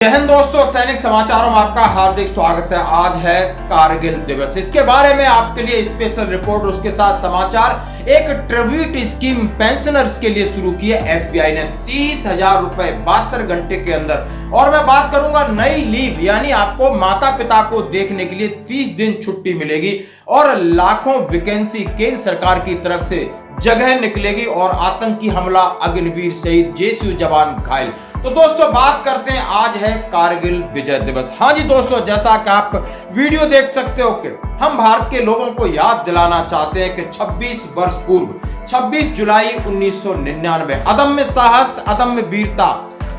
जय हिंद दोस्तों, सैनिक समाचारों में आपका हार्दिक स्वागत है। आज है कारगिल दिवस। इसके बारे में आपके लिए स्पेशल रिपोर्ट, उसके साथ समाचार। एक ट्रिब्यूट स्कीम पेंशनर्स के लिए शुरू की है एसबीआई ने, 30,000 रुपए 72 घंटे के अंदर। और मैं बात करूंगा नई लीव, यानी आपको माता पिता को देखने के लिए 30 दिन छुट्टी मिलेगी और लाखों वैकेंसी केंद्र सरकार की तरफ से जगह निकलेगी। और आतंकी हमला, अग्निवीर शहीद, जेएसयू जवान घायल। तो दोस्तों बात करते हैं, आज है कारगिल विजय दिवस। हाँ जी दोस्तों, जैसा कि आप वीडियो देख सकते हो कि हम भारत के लोगों को याद दिलाना चाहते हैं कि 26 वर्ष पूर्व 26 जुलाई 1999 अदम्य साहस, अदम्य वीरता,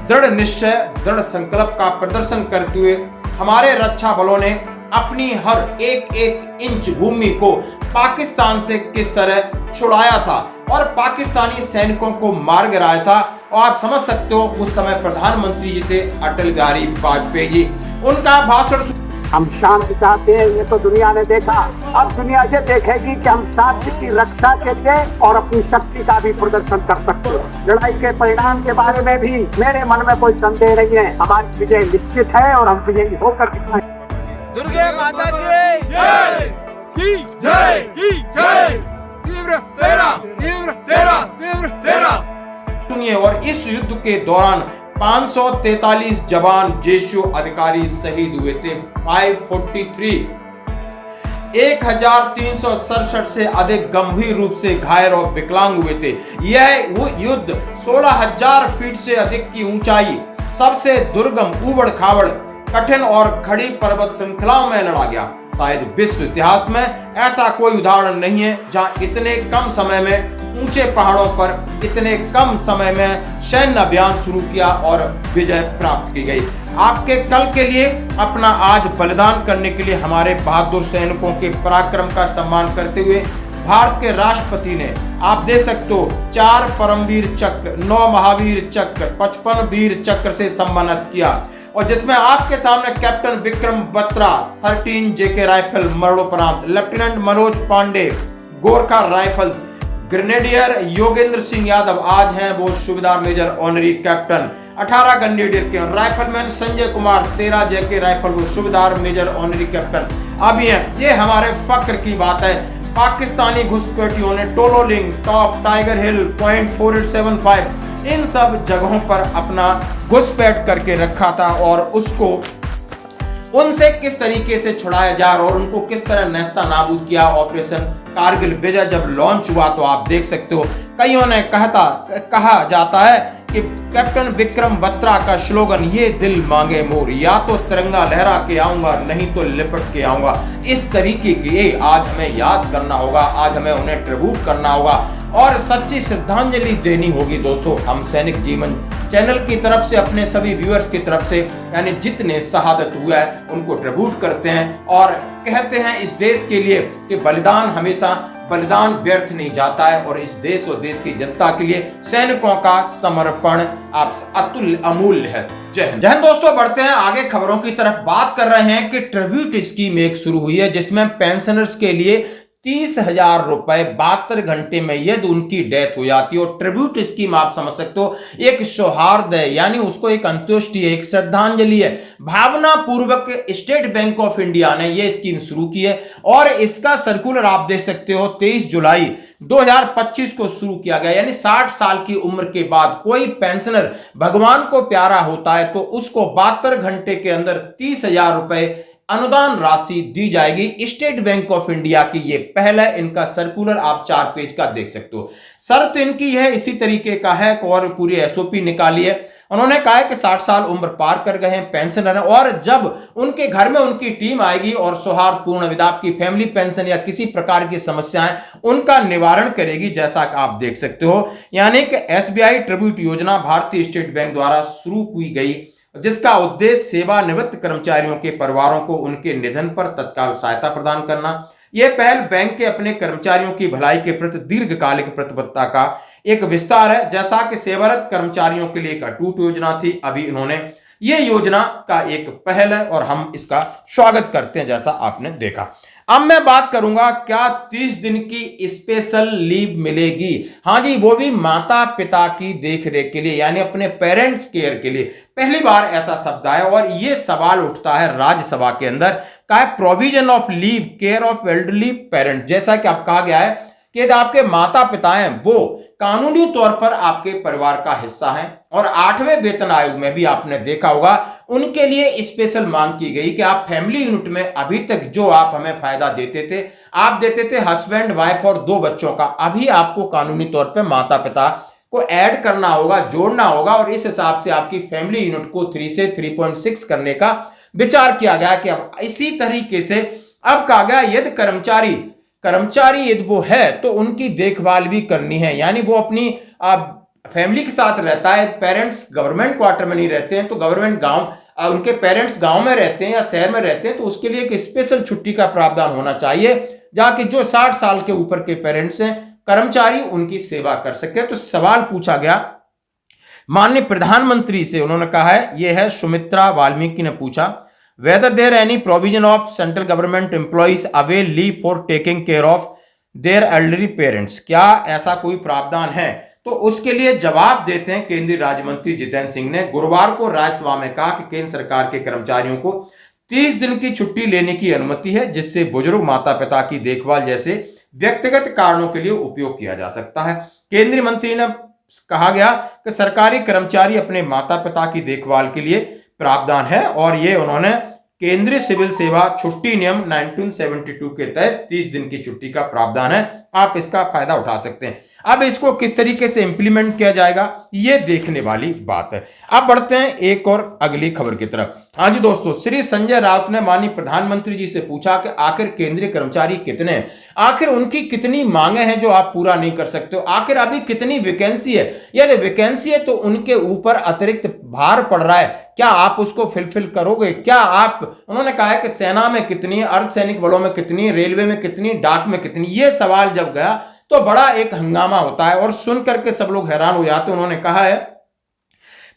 दृढ़ निश्चय, दृढ़ संकल्प का प्रदर्शन करते हुए हमारे रक्षा बलों ने अपनी हर एक एक इंच भूमि को पाकिस्तान से किस तरह छुड़ाया था और पाकिस्तानी सैनिकों को मार गिराया था। और आप समझ सकते हो उस समय प्रधानमंत्री जी थे अटल बिहारी वाजपेयी जी। उनका भाषण हम शांति चाहते हैं, ये तो दुनिया ने देखा। अब दुनिया ये देखेगी कि हम शांति की रक्षा के लिए और अपनी शक्ति का भी प्रदर्शन कर सकते हैं। लड़ाई के परिणाम के बारे में भी मेरे मन में कोई संदेह नहीं है। हमारी विजय निश्चित है और हम विजयी होकर दिखाएंगे। दुर्गे माता की जय की जय की जय। तीव्र तेरा तीव्र तेरा तीव्र तेरा सुनिए। और इस युद्ध के दौरान 543 जवान जेएसयू अधिकारी शहीद हुए थे। 543 1367 से अधिक गंभीर रूप से घायल और विकलांग हुए थे। यह वो युद्ध 16,000 फीट से अधिक की ऊंचाई, सबसे दुर्गम, उबड़ खाबड़, कठिन और खड़ी पर्वत श्रृंखलाओं में लड़ा गया। शायद विश्व इतिहास में ऐसा कोई उदाहरण नहीं है जहां इतने कम समय में ऊंचे पहाड़ों पर इतने कम समय में सैन्य अभियान शुरू किया और विजय प्राप्त की गई। आपके कल के लिए, अपना आज बलिदान करने के लिए हमारे बहादुर सैनिकों के पराक्रम का सम्मान करते हुए भारत के राष्ट्रपति ने, आप देख सकते हो, 4 परमवीर चक्र, 9 महावीर चक्र, 55 वीर चक्र से सम्मानित किया। और जिसमें आपके सामने captain Vikram Batra 13 JK rifle मरणोपरांत, lieutenant Manoj Pandey Gorkha rifles, grenadier Yogendra Singh Yadav आज हैं वो सूबेदार मेजर ऑनरी कैप्टन, 18 ग्रेनेडियर के rifleman Sanjay Kumar 13 JK rifle वो सूबेदार मेजर ऑनरी कैप्टन अभी हैं। ये हमारे फक्र की बात है। पाकिस्तानी घुसपैठियों ने टोलोलिंग, टॉप, टाइगर हिल, पॉइंट 4875 इन सब जगहों पर अपना घुसपैठ करके रखा था और उसको उनसे किस तरीके से छुड़ाया जा और उनको किस तरह नेस्ता नाबूद किया। ऑपरेशन कारगिल विजय जब लॉन्च हुआ तो आप देख सकते हो, कईयों ने कहा जाता है कि कैप्टन विक्रम बत्रा का स्लोगन, ये दिल मांगे मोर, या तो तिरंगा लहरा के आऊंगा नहीं तो लिपट के आऊंगा। इस तरीके के आज हमें याद करना होगा, आज हमें उन्हें ट्रिब्यूट करना होगा और सच्ची श्रद्धांजलि देनी होगी। दोस्तों हम सैनिक जीवन चैनल की तरफ से, अपने सभी व्यूअर्स की तरफ से, यानी जितने शहादत हुआ है उनको ट्रिब्यूट करते हैं और कहते हैं इस देश के लिए कि बलिदान हमेशा, बलिदान व्यर्थ नहीं जाता है। और इस देश और देश की जनता के लिए सैनिकों का समर्पण आप अतुल्य, अमूल्य है। जय हिंद। जय हिंद दोस्तों, बढ़ते हैं आगे खबरों की तरफ। बात कर रहे हैं कि ट्रिब्यूट स्कीम एक शुरू हुई है जिसमें पेंशनर्स के लिए 30,000 रुपए 72 घंटे में यदि उनकी डेथ हो जाती है। और ट्रिब्यूट स्कीम आप समझ सकते हो एक सौहार्द है, यानी उसको एक अंत्येष्टि है, एक श्रद्धांजलि है। भावना पूर्वक स्टेट बैंक ऑफ इंडिया ने यह स्कीम शुरू की है और इसका सर्कुलर आप देख सकते हो 23 जुलाई 2025 को शुरू किया गया। यानी 60 साल की उम्र के बाद कोई पेंशनर भगवान को प्यारा होता है तो उसको 72 घंटे के अंदर 30,000 रुपए अनुदान राशि दी जाएगी। स्टेट बैंक ऑफ इंडिया की ये पहला इनका सर्कुलर आप 4 पेज का देख सकते हो। शर्त इनकी है इसी तरीके का है और पूरी एसओपी निकाली है। उन्होंने कहा है कि 60 साल उम्र पार कर गए हैं पेंशनर है और जब उनके घर में उनकी टीम आएगी और सौहार्दपूर्ण विदा, आपकी फैमिली पेंशन या किसी प्रकार की समस्याएं उनका निवारण करेगी, जैसा कि आप देख सकते हो। यानी कि एसबीआई ट्रिब्यूट योजना भारतीय स्टेट बैंक द्वारा शुरू की गई जिसका उद्देश्य सेवानिवृत्त कर्मचारियों के परिवारों को उनके निधन पर तत्काल सहायता प्रदान करना। यह पहल बैंक के अपने कर्मचारियों की भलाई के प्रति दीर्घकालिक प्रतिबद्धता का एक विस्तार है। जैसा कि सेवारत कर्मचारियों के लिए एक अटूट योजना थी, अभी इन्होंने ये योजना का एक पहल है और हम इसका स्वागत करते हैं, जैसा आपने देखा। अब मैं बात करूंगा क्या 30 दिन की स्पेशल लीव मिलेगी। हां जी, वो भी माता पिता की देखरेख के लिए, यानी अपने पेरेंट्स केयर के लिए। पहली बार ऐसा शब्द आया और यह सवाल उठता है राज्यसभा के अंदर का provision of leave care of elderly parent. जैसा कि अब कहा गया है कि यदि आपके माता पिता हैं वो कानूनी तौर पर आपके परिवार का हिस्सा हैं और 8वें वेतन आयोग में भी आपने देखा होगा उनके लिए स्पेशल मांग की गई कि आप फैमिली यूनिट में अभी तक जो आप हमें फायदा देते थे, आप देते थे हस्बैंड वाइफ और 2 बच्चों का, अभी आपको कानूनी तौर पर माता पिता को ऐड करना होगा, जोड़ना होगा और इस हिसाब से आपकी फैमिली यूनिट को 3 से 3.6 करने का विचार किया गया। कि अब इसी तरीके से अब कहा गया यदि कर्मचारी यदि वो है तो उनकी देखभाल भी करनी है, यानी वो अपनी फैमिली के साथ रहता है, पेरेंट्स गवर्नमेंट क्वार्टर में नहीं रहते हैं तो गवर्नमेंट गांव उनके पेरेंट्स गांव में रहते हैं या शहर में रहते हैं तो उसके लिए एक स्पेशल छुट्टी का प्रावधान होना चाहिए जाके जो 60 साल के ऊपर के पेरेंट्स हैं कर्मचारी उनकी सेवा कर सके। तो सवाल पूछा गया माननीय प्रधानमंत्री से, उन्होंने कहा है, यह है सुमित्रा वाल्मीकि ने पूछा, whether there any provision of central government employees avail leave for taking care of their elderly parents, क्या ऐसा कोई प्रावधान है। तो उसके लिए जवाब देते हैं केंद्रीय राज्य मंत्री जितेंद्र सिंह ने गुरुवार को राज्यसभा में कहा कि केंद्र सरकार के कर्मचारियों को 30 दिन की छुट्टी लेने की अनुमति है जिससे बुजुर्ग माता पिता की देखभाल जैसे व्यक्तिगत कारणों के लिए उपयोग किया जा सकता है। केंद्रीय मंत्री ने कहा गया कि सरकारी कर्मचारी अपने माता पिता की देखभाल के लिए प्रावधान है और ये उन्होंने केंद्रीय सिविल सेवा छुट्टी नियम 1972 के तहत 30 दिन की छुट्टी का प्रावधान है, आप इसका फायदा उठा सकते हैं। अब इसको किस तरीके से इंप्लीमेंट किया जाएगा ये देखने वाली बात है। अब बढ़ते हैं एक और अगली खबर की तरफ। हाँ जी दोस्तों, श्री संजय राउत ने माननीय प्रधानमंत्री जी से पूछा कि आखिर केंद्रीय कर्मचारी कितने हैं, आखिर उनकी कितनी मांगे हैं जो आप पूरा नहीं कर सकते हो, आखिर अभी कितनी वैकेंसी है, यदि वैकेंसी है तो उनके ऊपर अतिरिक्त भार पड़ रहा है, क्या आप उसको फिलफिल करोगे, क्या आप, उन्होंने कहा है कि सेना में कितनी है, अर्धसैनिक बलों में कितनी, रेलवे में कितनी, डाक में कितनी, ये सवाल जब गया तो बड़ा एक हंगामा होता है और सुन करके सब लोग हैरान हो जाते हैं। उन्होंने कहा है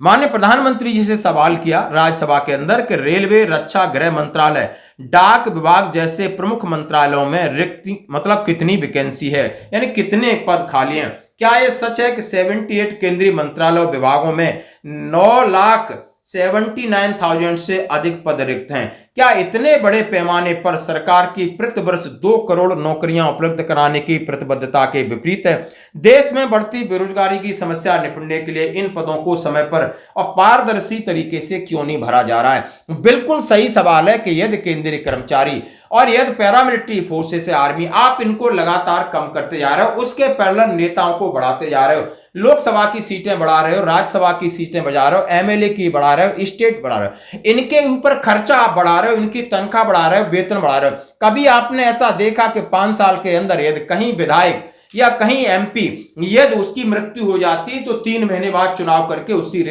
माननीय प्रधानमंत्री जी से सवाल किया राज्यसभा के अंदर कि रेलवे, रक्षा, गृह मंत्रालय, डाक विभाग जैसे प्रमुख मंत्रालयों में रिक्ति मतलब कितनी वैकेंसी है, यानी कितने पद खाली हैं। क्या यह सच है कि 78 केंद्रीय मंत्रालय विभागों में 9,79,000 से अधिक पद रिक्त हैं। क्या इतने बड़े पैमाने पर सरकार की प्रति वर्ष 2 करोड़ नौकरियां उपलब्ध कराने की प्रतिबद्धता के विपरीत है। देश में बढ़ती बेरोजगारी की समस्या निपटने के लिए इन पदों को समय पर और पारदर्शी तरीके से क्यों नहीं भरा जा रहा है। बिल्कुल सही सवाल है कि यदि केंद्रीय कर्मचारी और यदि पैरामिलिट्री फोर्सेस से आर्मी, आप इनको लगातार कम करते जा रहे हो, उसके पैरेलल नेताओं को बढ़ाते जा रहे हो, लोकसभा की सीटें बढ़ा रहे हो, राज्यसभा की सीटें बढ़ा रहे हो, एमएलए की बढ़ा रहे हो, स्टेट बढ़ा रहे हो, इनके ऊपर खर्चा आप बढ़ा रहे हो, इनकी तनख्वाह बढ़ा रहे हो, वेतन बढ़ा रहे हो। कभी आपने ऐसा देखा कि 5 साल के अंदर यदि कहीं विधायक या कहीं एमपी यदि उसकी मृत्यु हो जाती तो 3 महीने बाद चुनाव करके उसकी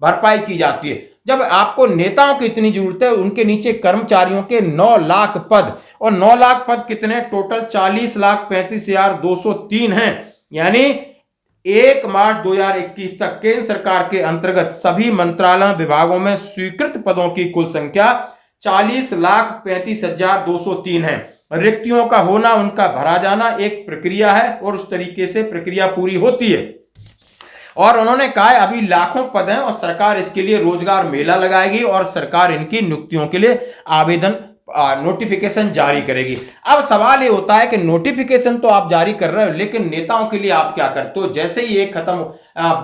भरपाई की जाती है। जब आपको नेताओं की इतनी जरूरत है, उनके नीचे कर्मचारियों के 9 लाख पद, और 9 लाख पद कितने टोटल 40,35,203 हैं, यानी 1 मार्च 2021 तक केंद्र सरकार के अंतर्गत सभी मंत्रालय विभागों में स्वीकृत पदों की कुल संख्या 40,35,203 है। रिक्तियों का होना, उनका भरा जाना एक प्रक्रिया है और उस तरीके से प्रक्रिया पूरी होती है। और उन्होंने कहा है अभी लाखों पद हैं और सरकार इसके लिए रोजगार मेला लगाएगी और सरकार इनकी नियुक्तियों के लिए आवेदन नोटिफिकेशन जारी करेगी। अब सवाल ये होता है कि नोटिफिकेशन तो आप जारी कर रहे हो, लेकिन नेताओं के लिए आप क्या करते हो? जैसे ही एक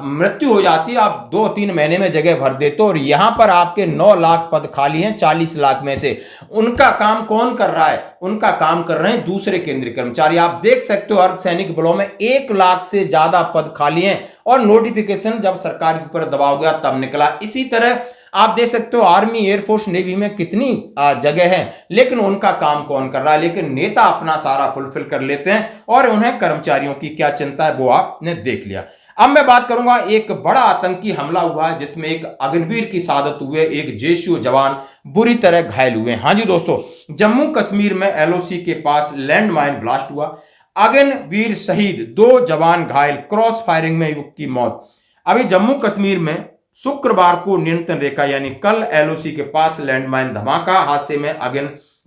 मृत्यु हो जाती है आप 2-3 महीने में जगह भर देते हो, और यहां पर आपके 9 लाख पद खाली हैं 40 लाख में से। उनका काम कौन कर रहा है? उनका काम कर रहे हैं दूसरे केंद्रीय कर्मचारी। आप देख सकते हो अर्धसैनिक बलों में 1 लाख से ज्यादा पद खाली हैं और नोटिफिकेशन जब सरकार के ऊपर दबाव गया तब निकला। इसी तरह आप देख सकते हो आर्मी, एयरफोर्स, नेवी में कितनी जगह है, लेकिन उनका काम कौन कर रहा है? लेकिन नेता अपना सारा फुलफिल कर लेते हैं और उन्हें कर्मचारियों की क्या चिंता है वो आपने देख लिया। अब मैं बात करूंगा, एक बड़ा आतंकी हमला हुआ है जिसमें एक अग्निवीर की शहादत हुए, एक जेएसयू जवान बुरी तरह घायल हुए। हाँ जी दोस्तों, जम्मू कश्मीर में एलओसी के पास लैंडमाइन ब्लास्ट हुआ, अग्निवीर शहीद, 2 जवान घायल, क्रॉस फायरिंग में युवक की मौत। अभी जम्मू कश्मीर में शुक्रवार को नियंत्रण रेखा यानी कल एलओसी के पास लैंडमाइन धमाका, हादसे में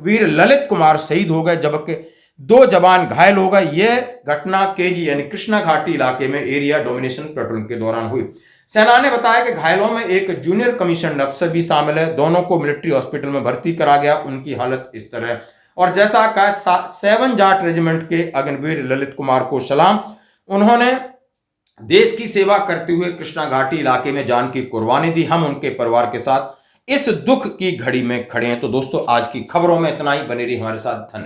वीर ललित कुमार शहीद हो गए, जबकि 2 जवान घायल हो गए। यह घटना केजी यानी कृष्णा घाटी इलाके में एरिया डोमिनेशन पेट्रोलिंग के दौरान हुई। सेना ने बताया कि घायलों में एक जूनियर कमीशन अफसर भी शामिल है। दोनों को मिलिट्री हॉस्पिटल में भर्ती करा गया। उनकी हालत इस तरह है। और जैसा कहा 7 जाट रेजिमेंट के अग्निवीर ललित कुमार को सलाम। उन्होंने देश की सेवा करते हुए कृष्णा घाटी इलाके में जान की कुर्बानी दी। हम उनके परिवार के साथ इस दुख की घड़ी में खड़े हैं। तो दोस्तों, आज की खबरों में इतना ही। बने रहिए हमारे साथ। धन्यवाद।